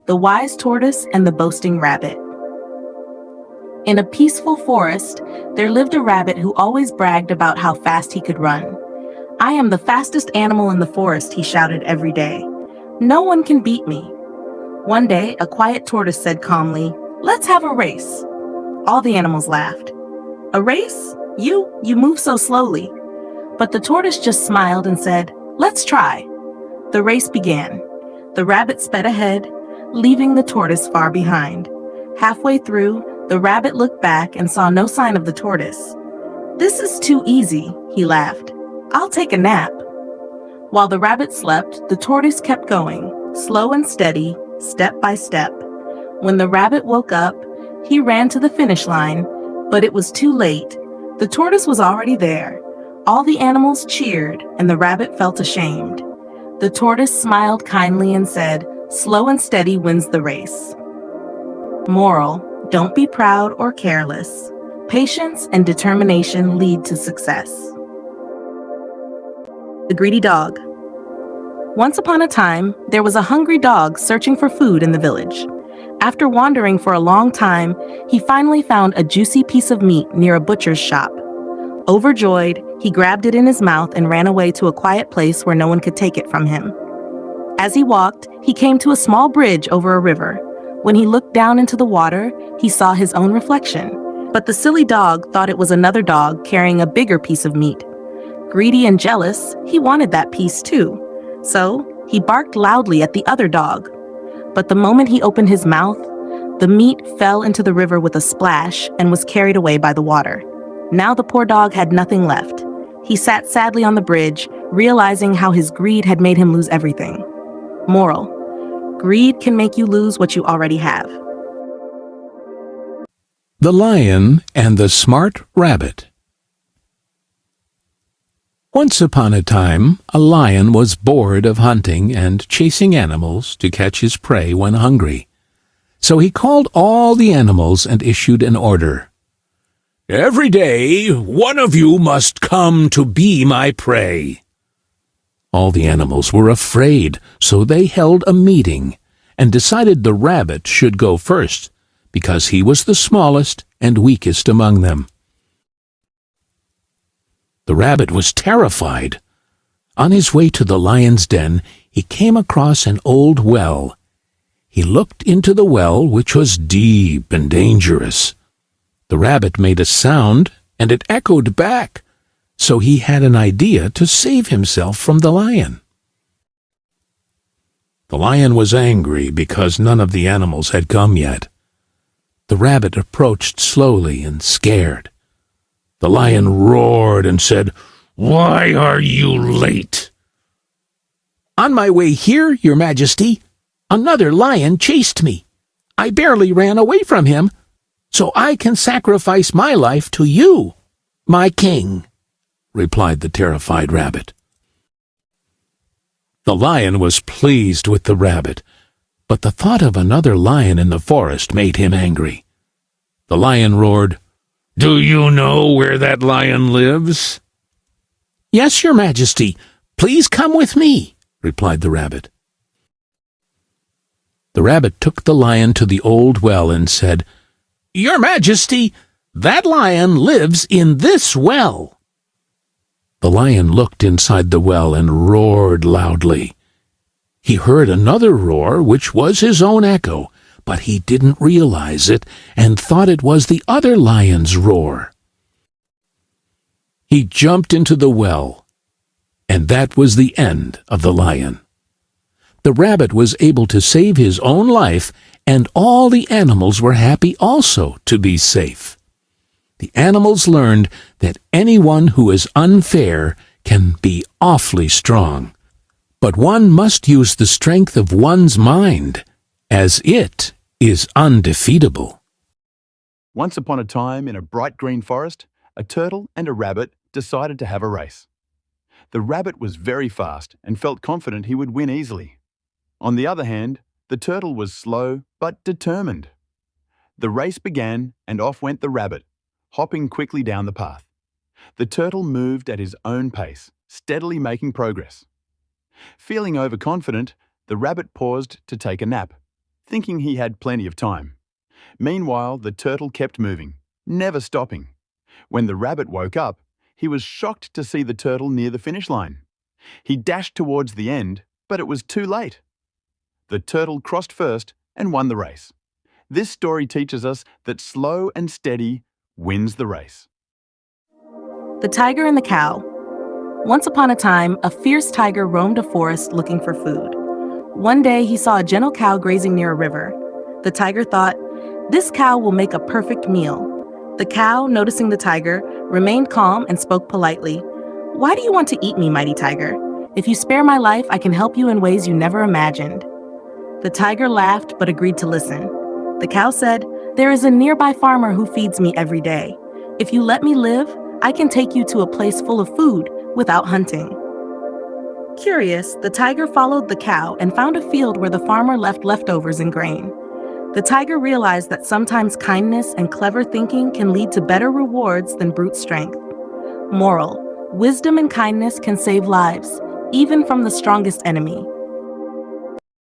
The Wise Tortoise and the Boasting Rabbit. In a peaceful forest, there lived a rabbit who always bragged about how fast he could run. "I am the fastest animal in the forest," he shouted every day. "No one can beat me." One day, a quiet tortoise said calmly, "Let's have a race." All the animals laughed. "A race? You move so slowly." But the tortoise just smiled and said, "Let's try." The race began. The rabbit sped ahead, leaving the tortoise far behind. Halfway through, the rabbit looked back and saw no sign of the tortoise. "This is too easy," he laughed. "I'll take a nap." While the rabbit slept, the tortoise kept going, slow and steady, step by step. When the rabbit woke up, he ran to the finish line, but it was too late. The tortoise was already there. All the animals cheered, and the rabbit felt ashamed. The tortoise smiled kindly and said, "Slow and steady wins the race." Moral: don't be proud or careless. Patience and determination lead to success. The Greedy Dog. Once upon a time, there was a hungry dog searching for food in the village. After wandering for a long time, he finally found a juicy piece of meat near a butcher's shop. Overjoyed, he grabbed it in his mouth and ran away to a quiet place where no one could take it from him. As he walked, he came to a small bridge over a river. When he looked down into the water, he saw his own reflection. But the silly dog thought it was another dog carrying a bigger piece of meat. Greedy and jealous, he wanted that piece too. So, he barked loudly at the other dog. But the moment he opened his mouth, the meat fell into the river with a splash and was carried away by the water. Now the poor dog had nothing left. He sat sadly on the bridge, realizing how his greed had made him lose everything. Moral: greed can make you lose what you already have. The Lion and the Smart Rabbit. Once upon a time, a lion was bored of hunting and chasing animals to catch his prey when hungry. So he called all the animals and issued an order. "Every day, one of you must come to be my prey." All the animals were afraid, so they held a meeting and decided the rabbit should go first, because he was the smallest and weakest among them. The rabbit was terrified. On his way to the lion's den, he came across an old well. He looked into the well, which was deep and dangerous. The rabbit made a sound, and it echoed back, so he had an idea to save himself from the lion. The lion was angry because none of the animals had come yet. The rabbit approached slowly and scared. The lion roared and said, "Why are you late?" "On my way here, Your Majesty, another lion chased me. I barely ran away from him, so I can sacrifice my life to you, my king," replied the terrified rabbit. The lion was pleased with the rabbit, but the thought of another lion in the forest made him angry. The lion roared, "Do you know where that lion lives?" "Yes, Your Majesty. Please come with me," replied the rabbit. The rabbit took the lion to the old well and said, "Your Majesty, that lion lives in this well." The lion looked inside the well and roared loudly. He heard another roar, which was his own echo, but he didn't realize it and thought it was the other lion's roar. He jumped into the well, and that was the end of the lion. The rabbit was able to save his own life, and all the animals were happy also to be safe. The animals learned that anyone who is unfair can be awfully strong, but one must use the strength of one's mind, as it is undefeatable. Once upon a time, in a bright green forest, a turtle and a rabbit decided to have a race. The rabbit was very fast and felt confident he would win easily. On the other hand, the turtle was slow but determined. The race began, and off went the rabbit, hopping quickly down the path. The turtle moved at his own pace, steadily making progress. Feeling overconfident, the rabbit paused to take a nap. thinking he had plenty of time. Meanwhile, the turtle kept moving, never stopping. When the rabbit woke up, he was shocked to see the turtle near the finish line. He dashed towards the end, but it was too late. The turtle crossed first and won the race. This story teaches us that slow and steady wins the race. The Tiger and the Cow. Once upon a time, a fierce tiger roamed a forest looking for food. One day, he saw a gentle cow grazing near a river. The tiger thought, "This cow will make a perfect meal." The cow, noticing the tiger, remained calm and spoke politely. "Why do you want to eat me, mighty tiger? If you spare my life, I can help you in ways you never imagined." The tiger laughed but agreed to listen. The cow said, "There is a nearby farmer who feeds me every day. If you let me live, I can take you to a place full of food without hunting." Curious, the tiger followed the cow and found a field where the farmer left leftovers and grain. The tiger realized that sometimes kindness and clever thinking can lead to better rewards than brute strength. Moral: wisdom and kindness can save lives, even from the strongest enemy.